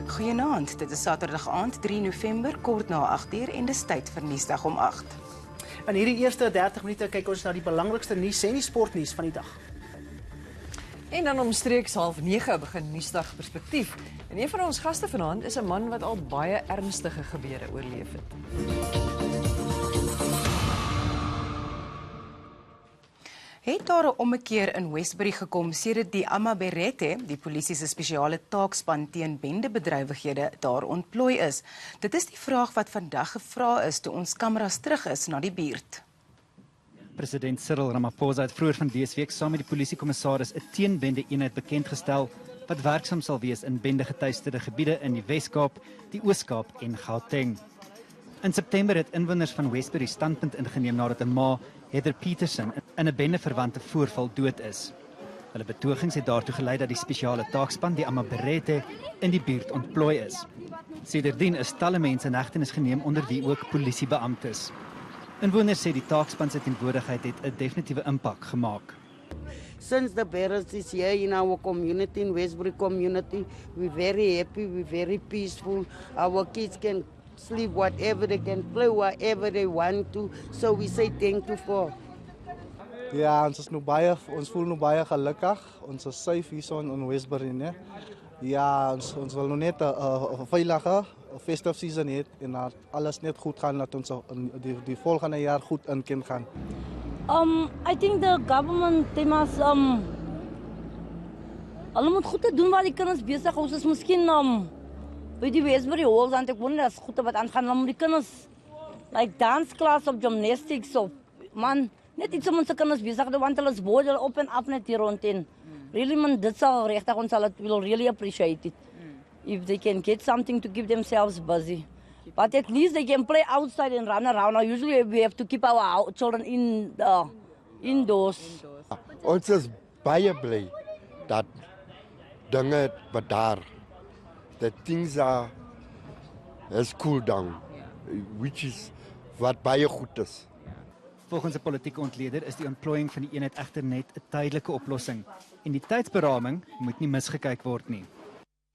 Goeienaand, dit is Saterdag aand 3 November, kort na 8uur en dis tyd vir Nuusdag om 8. In hierdie eerste 30 minute kyk ons na die belangrikste nuus en die sportnuus van die dag. En dan omstreeks 8:30 begin Nuusdag perspektief. En een van ons gaste vanaand is 'n man wat al baie ernstige gebeure oorleef het. Het daar 'n ommekeer in Westbury gekom sedert die amaberete, die polisie se spesiale taakspan teen bendebedrywighede, daar ontplooi is? Dit is die vraag wat vandag gevra is toe ons kameras terug is na die buurt. President Cyril Ramaphosa het vroeër van dese week saam met die polisiekommissaris 'n teenbende-eenheid bekendgestel wat werksaam sal wees in bendegetuisterde gebiede in die Wes-Kaap, die Oos-Kaap en Gauteng. In September het inwoners van Westbury standpunt ingeneem nadat 'n ma, Heather Peterson, in 'n bendeverwante voorval dood is. Hulle betogings het daartoe gelei dat die spesiale taakspan, die amaberete, in die buurt ontplooi is. Sedertdien is talle mense in hegtenis geneem, onder wie ook polisiebeamptes. Inwoners sê die taakspan se teenwoordigheid het 'n definitiewe impak gemaak. Since the bearers is here in our community, in Westbury community, we're very happy, we're very peaceful. Our kids can sleep whatever they can, play whatever they want to. So we say thank you for. Ja, ons voel nou baie gelukkig. Ons is safe hier in Westbury, né? Ja, ons wil nou net 'n veilige festive season hê en dat alles net goed gaan, dat ons die volgende jaar goed in kan gaan. I think the government, they must, hulle moet goed te doen waar die kinders besig is. Is miskien, by die Westbury halls, want ek wonder as goed wat aangaan. Dan moet die kinders, like dansklas of gymnastics of, man, net iets om ons kinders besig te, want hulle is boord, hulle op en af net hier rondin. Really, man, dit sal regtig, ons sal het will really appreciate it. If they can get something to keep themselves busy. But at least they can play outside and run around. Now, usually we have to keep our children indoors. Ons is baie bly dat dinge bedaar. That things has cooled down, which is wat baie goed is. Volgens 'n politieke ontleder is die ontplooiing van die eenheid egter net 'n tydelike oplossing en die tydsberaming moet nie misgekyk word nie.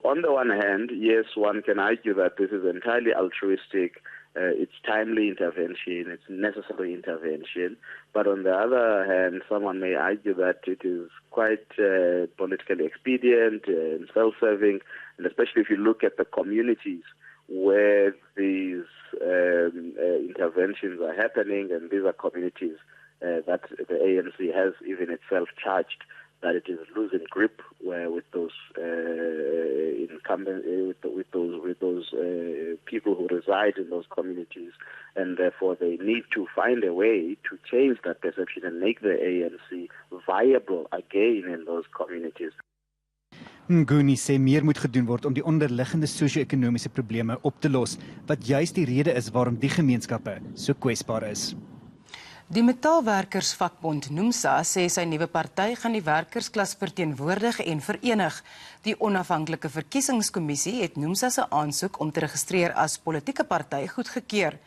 On the one hand, yes, one can argue that this is entirely altruistic, it's timely intervention, it's necessary intervention. But on the other hand, someone may argue that it is quite politically expedient and self-serving, and especially if you look at the communities where these interventions are happening, and these are communities that the ANC has even itself charged that it is losing grip with those incumbent with those people who reside in those communities, and therefore they need to find a way to change that perception and make the ANC viable again in those communities. Nguni sê meer moet gedoen word om die onderliggende sosio-ekonomiese probleme op te los, wat juist die rede is waarom die gemeenskappe so kwesbaar is. Die metaalwerkersvakbond NUMSA sê sy nuwe party gaan die werkersklas verteenwoordig en verenig. Die onafhanklike verkiesingskommissie het NUMSA se aansoek om te registreer as politieke party goedgekeur.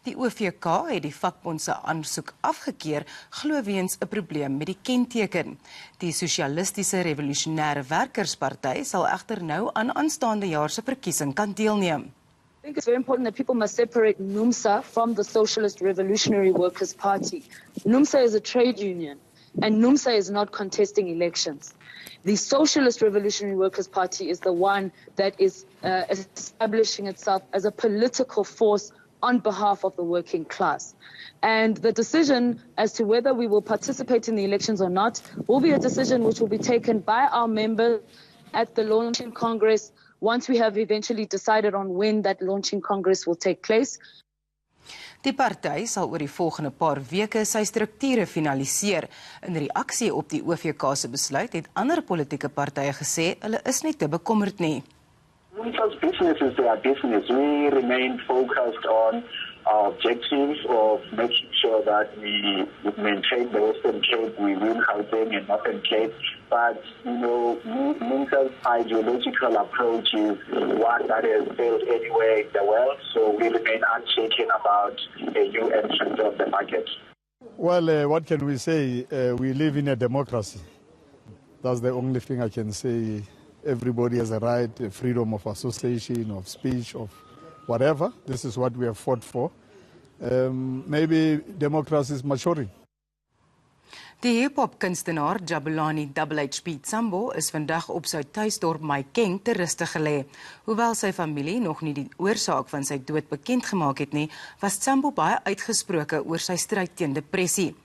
Die OVK het die vakbond se aansoek afgekeur, glo weens 'n probleem met die kenteken. Die Sosialistiese Revolusionêre Werkersparty sal egter nou aan aanstaande jaar se verkiesing kan deelneem. I think it's very important that people must separate NUMSA from the Socialist Revolutionary Workers' Party. NUMSA is a trade union, and NUMSA is not contesting elections. The Socialist Revolutionary Workers' Party is the one that is establishing itself as a political force on behalf of the working class. And the decision as to whether we will participate in the elections or not will be a decision which will be taken by our members at the launching Congress once we have eventually decided on when that launching Congress will take place. Die party sal oor die volgende paar weke sy strukture finaliseer. In reaksie op die OVK se besluit het ander politieke partye gesê hulle is nie te bekommerd nie. NUMSA's business is their business. We remain focused on our objectives of making sure that we maintain the Western Cape, we win Gauteng and Northern Cape. But, NUMSA's ideological approach is one that has failed anywhere in the world, so we remain unshaken about a new entrant of the market. Well, what can we say? We live in a democracy. That's the only thing I can say everybody has a right, freedom of association, of speech, of whatever. This is what we have fought for. Maybe democracy is maturing. Die hip-hop-kunstenaar Jabulani HHP Tsambo is vandag op sy tuisdorp Maikeng te ruste gelê. Hoewel sy familie nog nie die oorsaak van sy dood bekend gemaak het nie, was Tsambo baie uitgesproke oor sy stryd teen depressie.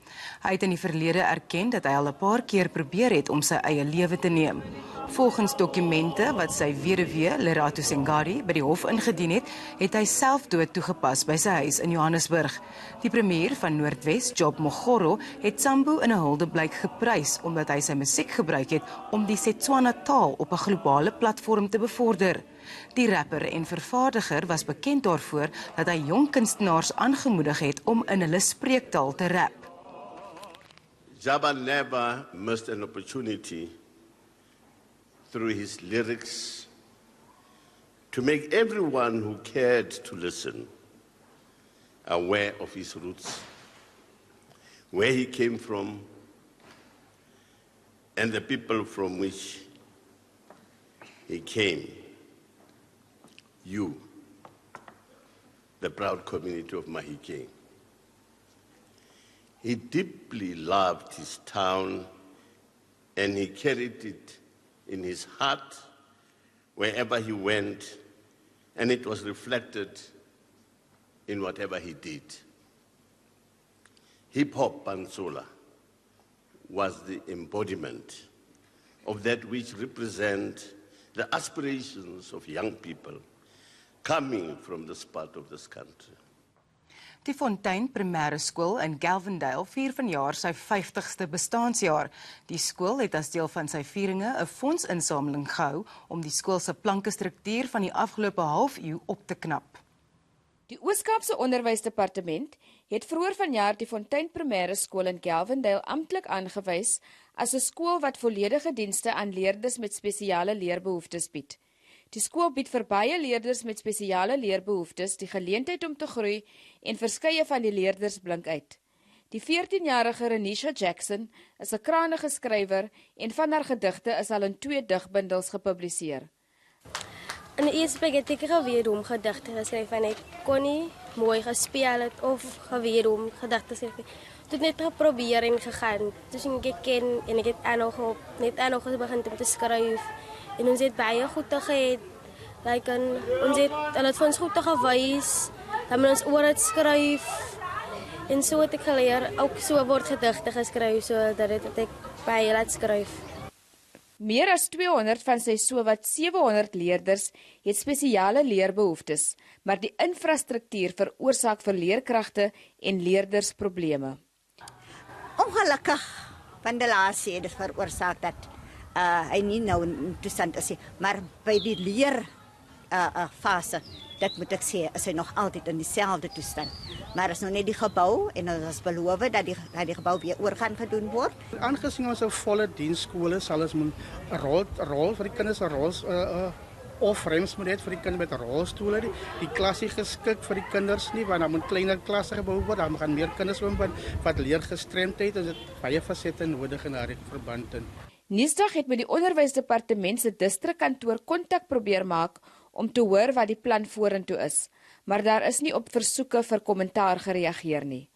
Hy het in die verlede erken dat hy al 'n paar keer probeer het om sy eie lewe te neem. Volgens dokumente wat sy weduwee, Lerato Sengari, by die hof ingedien het, het hy selfdood toegepas by sy huis in Johannesburg. Die premier van Noordwes, Job Mogoro, het Tsambo in 'n huldeblyk geprys omdat hy sy musiek gebruik het om die Setswana taal op 'n globale platform te bevorder. Die rapper en vervaardiger was bekend daarvoor dat hy jong kunstenaars aangemoedig het om in hulle spreektaal te rap. Jabba never missed an opportunity through his lyrics to make everyone who cared to listen aware of his roots, where he came from, and the people from which he came. You, the proud community of Mahikeng. He deeply loved his town and he carried it in his heart wherever he went, and it was reflected in whatever he did. Hip-hop Pansola was the embodiment of that which represent the aspirations of young people coming from this part of this country. Die Bloemfontein Primêre Skool in Galvindale vier vanjaar sy 50ste bestaanjaar. Die skool het as deel van sy vieringe 'n fondsinsameling gehou om die skool se planke struktuur van die afgelope halfuur op te knap. Die Oos-Kaapse Onderwysdepartement het vroeër vanjaar die Bloemfontein Primêre Skool in Galvindale amptelik aangewys as 'n skool wat volledige dienste aan leerders met spesiale leerbehoeftes bied. Die skool bied vir baie leerders met spesiale leerbehoeftes die geleentheid om te groei en verskeie van die leerders blink uit. Die 14-jarige Renisha Jackson is 'n krangige skrywer en van haar gedigte is al in 2 digbundels gepubliseer. In die eerste plek het ek geweet om gedigte geskryf en ek kon nie mooi gespeel het of geweet om gedigte skryf. Toe net geprobeer en gegaan. Dus ek ken en ek het aanhou begin om te skryf. En ons het baie goed gehad. Ons het vir ons goed gewys. Dan moet ons oor het skryf. En so het ek geleer, ook so word gedigte geskryf, sodat ek baie laat skryf. Meer as 200 van sy sowat 700 leerders het spesiale leerbehoeftes, maar die infrastruktuur veroorsaak vir leerkragte en leerders probleme. Ongelukkig van die laaste het dit veroorsaak dat hy nie nou in toestand is, maar by die leerfase, dat moet ek sê, is hy nog altyd in dieselfde toestand. Maar is nou net die gebou en ons beloof dat die gebou weer oor gaan gedoen word. Aangesien ons 'n volle diensskool is, sal ons 'n rol vir die kinders 'n rol of rems moet hê vir die kinders met rolstoele. Die klas is geskik vir die kinders nie, want dan moet kleiner klasse gebou word, dan gaan meer kinders wat leergestremdheid, en dit baie fasette nodig in daardie verband. Nuusdag het met die Onderwysdepartement se distrikkantoor kontak probeer maak om te hoor wat die plan vorentoe is, maar daar is nie op versoeke vir kommentaar gereageer nie.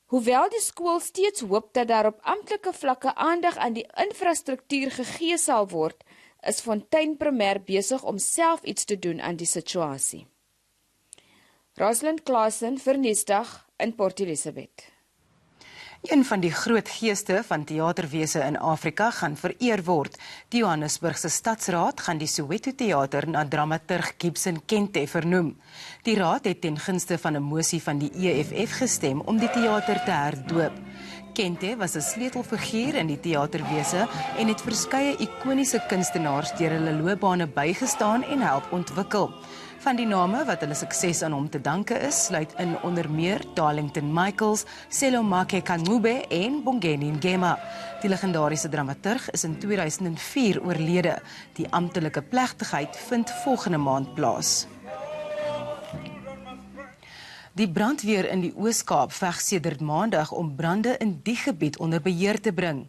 Hoewel die skool steeds hoop dat daar op amptelike vlakke aandag aan die infrastruktuur gegee sal word, is Bloemfontein Primêr besig om self iets te doen aan die situasie. Rosalind Klaasen vir Nuusdag in Port Elizabeth. Een van die groot geeste van teaterwese in Afrika gaan vereer word. Die Johannesburgse Stadsraad gaan die Soweto Theater na dramaturg Gibson Kente vernoem. Die raad het ten gunste van 'n mosie van die EFF gestem om die teater te herdoop. Kente was 'n sleutelfiguur in die teaterwese en het verskeie ikoniese kunstenaars deur hulle loopbane bygestaan en help ontwikkel. Van die name wat hulle sukses aan hom te danke is, sluit in onder meer Darlington Michaels, Selomake Kanube en Bongeni Ngema. Die legendariese dramaturg is in 2004 oorlede. Die amptelike plegtigheid vind volgende maand plaas. Die brandweer in die Oos-Kaap veg sedert Maandag om brande in die gebied onder beheer te bring.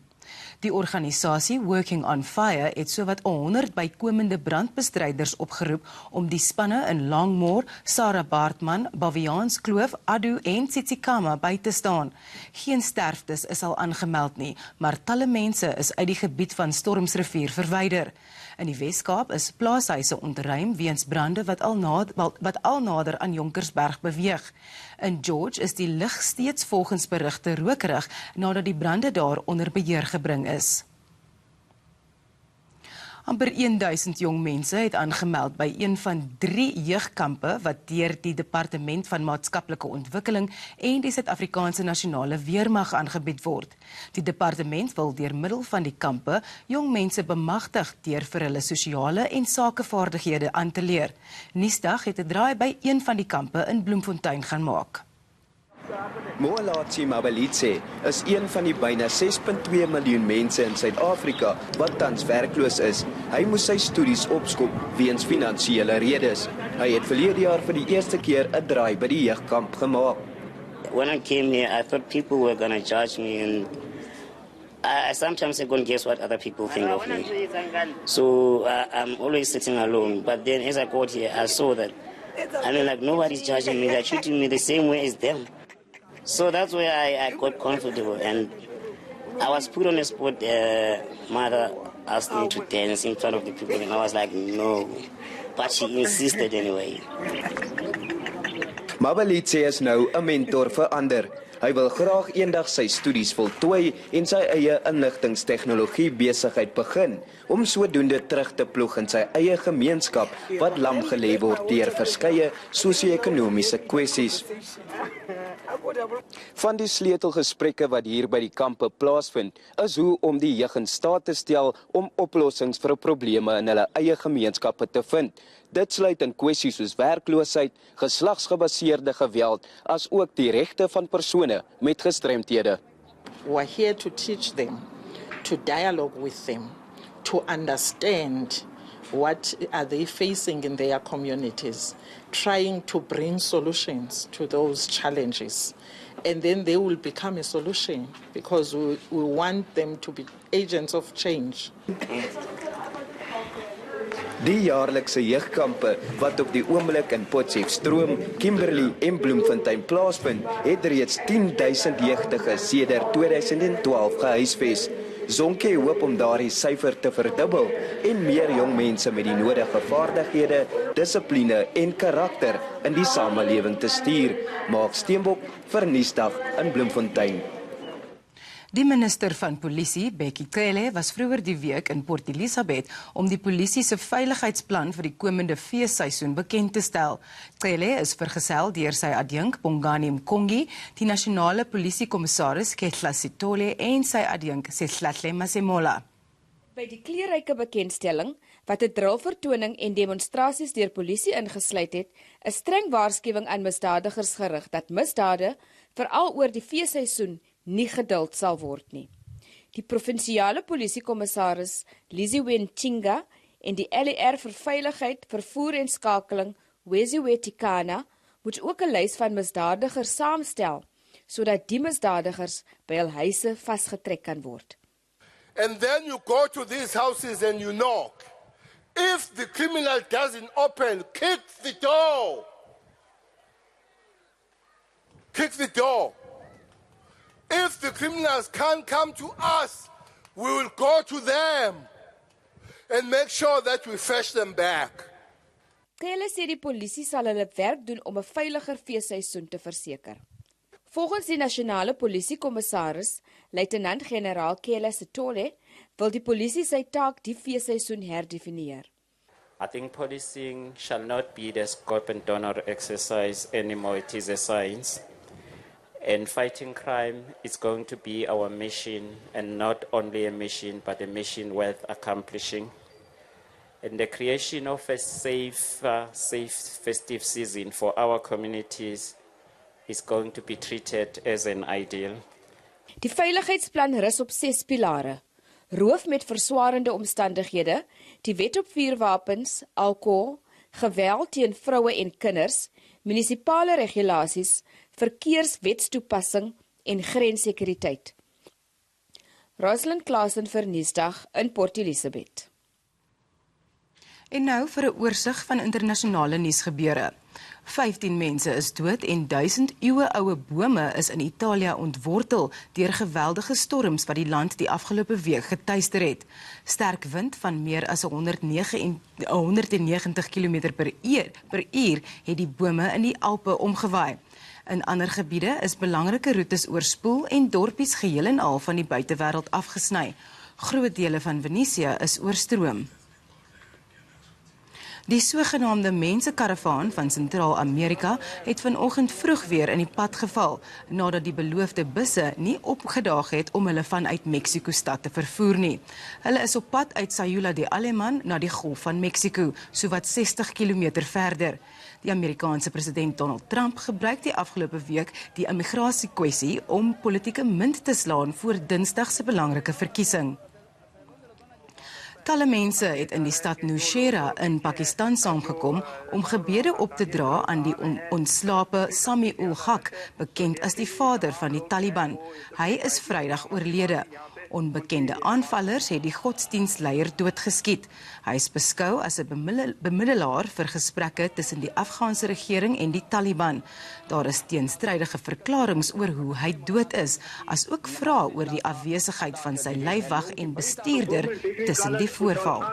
Die organisasie Working on Fire het sowat 100 bykomende brandbestryders opgeroep om die spanne in Longmore, Sarah Baartman, Baviaanskloof, Addo en Tsitsikamma by te staan. Geen sterftes is al aangemeld nie, maar talle mense is uit die gebied van Stormsrivier verwyder. In die Weskaap is plaashuise ontruim weens brande wat al nader aan Jonkersberg beweeg. In George is die lug steeds volgens berigte rokerig nadat die brande daar onder beheer gebring is. Amper 1000 jong mense het aangemeld by een van 3 jeugkampe wat deur die Departement van Maatskaplike Ontwikkeling en die Suid-Afrikaanse Nasionale Weermag aangebied word. Die departement wil deur middel van die kampe jong mense bemagtig deur vir hulle sosiale en sakevaardighede aan te leer. Nuusdag het 'n draai by een van die kampe in Bloemfontein gaan maak. Amaberete is een van die byna 6.2 miljoen mense in Suid-Afrika wat tans werkloos is. Hy moes sy studies opskop weens finansiële redes. Hy het verlede jaar vir die eerste keer 'n draai by die jeugkamp gemaak. When I came here, I thought people were going to judge me, and I sometimes second guess what other people think of me. So I'm always sitting alone. But then as I got here, I saw that, nobody's judging me. They're treating me the same way as them. So that's where I got comfortable, and I was put on a spot. Mother asked me to dance in front of the people, and I was like, no. But she insisted anyway. Amaberete is nou 'n mentor vir ander. Hy wil graag eendag sy studies voltooi en sy eie inligtingstegnologie besigheid begin, om sodoende terug te ploeg in sy eie gemeenskap wat lam gelê word deur verskeie sosio-ekonomiese kwessies. Van die sleutelgesprekke wat hier by die kampe plaasvind, is hoe om die jeug in staat te stel om oplossings vir probleme in hulle eie gemeenskappe te vind. Dit sluit in kwessies soos werkloosheid, geslagsgebaseerde geweld, as ook die regte van persone met gestremthede. We're here to teach them, to dialogue with them, to understand what are they facing in their communities, trying to bring solutions to those challenges. And then they will become a solution because we want them to be agents of change. Die jaarlikse jeugkampe wat op die oomblik in Potchefstroom, Kimberley en Bloemfontein plaasvind, het reeds 10,000 jeugdiges sedert 2012 gehuisves. Zonke hoop om daardie syfer te verdubbel en meer jong mense met die nodige vaardighede, dissipline en karakter in die samelewing te stuur. Maak Steenbok vir Nuusdag in Bloemfontein. Die minister van polisie, Bekkie Cele, was vroeër die week in Port Elizabeth om die polisie se veiligheidsplan vir die komende feesseisoen bekend te stel. Cele is vergesel deur sy adjunk Bongani Mkongi, die nasionale polisiekommissaris Ketla Sitole en sy adjunk Sehlahle Masemola. By die kleurryke bekendstelling, wat 'n drillvertoning en demonstrasies deur polisie ingesluit het, 'n streng waarskuwing aan misdadigers gerig dat misdade, veral oor die feesseisoen, nie geduld sal word nie. Die provinsiale polisiekommissaris Liziwe Chinga en die LER vir veiligheid, vervoer en skakeling Weziwe Tikana moet ook 'n lys van misdadigers saamstel sodat die misdadigers by hul huise vasgetrek kan word. And then you go to these houses and you knock. If the criminal doesn't open, kick the door. Kick the door. If the criminals can't come to us, we will go to them and make sure that we fetch them back. Cele sê die polisie sal hulle werk doen om 'n veiliger feesseisoen te verseker. Volgens die nasionale polisiekommissaris, luitenant-generaal Ketla Sitole, wil die polisie sy taak die feesseisoen herdefinieer. I think policing shall not be the scope and donor exercise anymore, it is a science. And fighting crime is going to be our mission, and not only a mission, but a mission worth accomplishing. And the creation of a safe festive season for our communities is going to be treated as an ideal. Die veiligheidsplan rus op 6 pilare: roof met verswaarende omstandighede, die wet op vuurwapens, alkohol, geweld teen vroue en kinders, munisipale regulasies, verkeerswetstoepassing en grenssekuriteit. Rosalind Klaasen vir Nuusdag in Port Elizabeth. En nou vir 'n oorsig van internasionale nuusgebeure. 15 mense is dood en 1000 eeueoue bome is in Italië ontwortel deur geweldige storms wat die land die afgelope week getuister het. Sterk wind van meer as 190 km per uur het die bome in die Alpe omgewaai. In ander gebiede is belangrike roetes oorspoel en dorpies geheel en al van die buitewêreld afgesny. Groot dele van Venesië is oorstroom. Die sogenaamde mensekaravaan van Sentraal-Amerika het vanoggend vroeg weer in die pad geval, nadat die beloofde busse nie opgedaag het om hulle vanuit Mexiko-stad te vervoer nie. Hulle is op pad uit Sayula de Aleman na die Golf van Mexiko, sowat 60 km verder. Die Amerikaanse president Donald Trump gebruik die afgelope week die immigrasiekwessie om politieke munt te slaan voor Dinsdag se belangrike verkiesing. Talle mense het in die stad Nowshera in Pakistan saamgekom om gebede op te dra aan die ontslape Sami-ul-Haq, bekend as die vader van die Taliban. Hy is Vrydag oorlede. Onbekende aanvallers het die godsdienstleier doodgeskiet. Hy is beskou as 'n bemiddelaar vir gesprekke tussen die Afghaanse regering en die Taliban. Daar is teenstrydige verklaringe oor hoe hy dood is, as ook vrae oor die afwesigheid van sy lyfwag en bestuurder tussen die voorval.